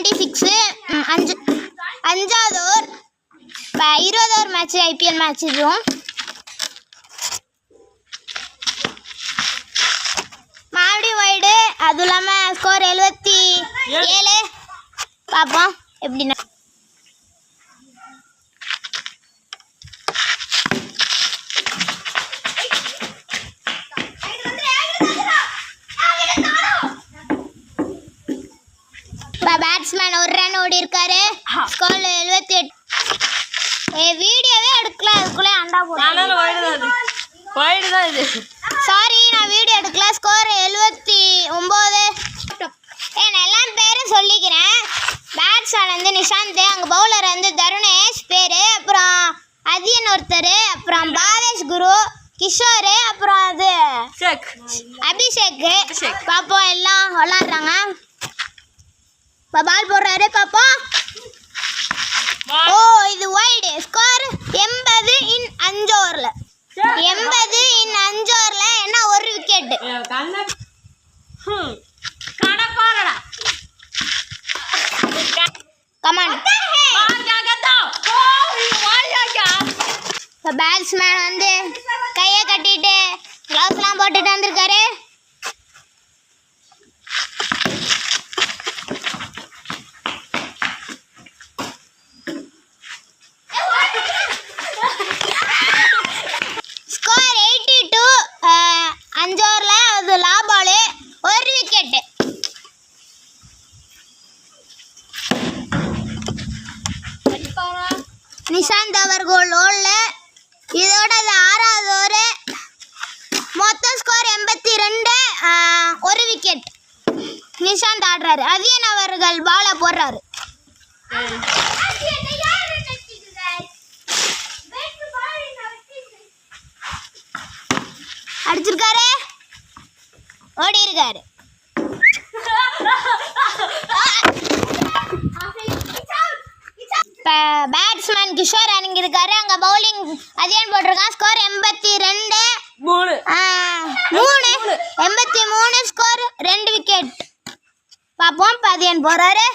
26 அஞ்சாவது over 20 over match IPL match இதுவும் மாவடி wide அதுவும் இல்லாமல் ஸ்கோர் 77 பார்ப்போம் எப்படின்னா பேட்ஸ்மேன் ஒரு ரன் ஓடி இருக்காரு ஸ்கோர் 78 வீடியோவே எடுக்கல அதுக்குள்ளே அண்டா போட்டு சாரி நான் வீடியோ எடுக்கல ஸ்கோர் 79 நான் எல்லாம் பேரும் சொல்லிக்கிறேன் பேட்ஸ்மேன் வந்து நிஷாந்த் அங்கே பவுலர் வந்து தருணேஷ் பேர் அப்புறம் அதியன் ஒருத்தர் அப்புறம் பாவேஷ் குரு கிஷோர் அப்புறம் அது அபிஷேக் பாப்போம் எல்லாம் விளாட்றாங்க பால் போடுறாரு பாப்போம் ஓ இது வைடு ஸ்கோர் 80 இன் 5 ஓவரில் 80 இன் 5 ஓவரில் என்ன ஒரு விக்கெட்டு கமான் இப்போ பேட்ஸ்மேன் வந்து கையை கட்டிட்டு க்ளவுஸ்லாம் போட்டுட்டு வந்திருக்காரு ஸ்கோர் 82 5 ஓவரில் அது லா பாலு ஒரு விக்கெட்டு நிஷாந்த் அவர்கள் ஓடல இதோட அது 6வது ஓவர் மொத்தம் ஸ்கோர் 82 ஒரு விக்கெட் நிஷாந்த் ஆடுறாரு அதியன் அவர்கள் பாலை போடுறாரு அடிச்சிருக்காரு ஓடி இருக்காரு பேட்ஸ்மேன் கிஷோர் இறங்கியிருக்காரு அங்கே பவுலிங் அதியன் போட்டிருக்கான் ஸ்கோர் 83 ஸ்கோர் 2 விக்கெட் பார்ப்போம் அதியன் போறாரு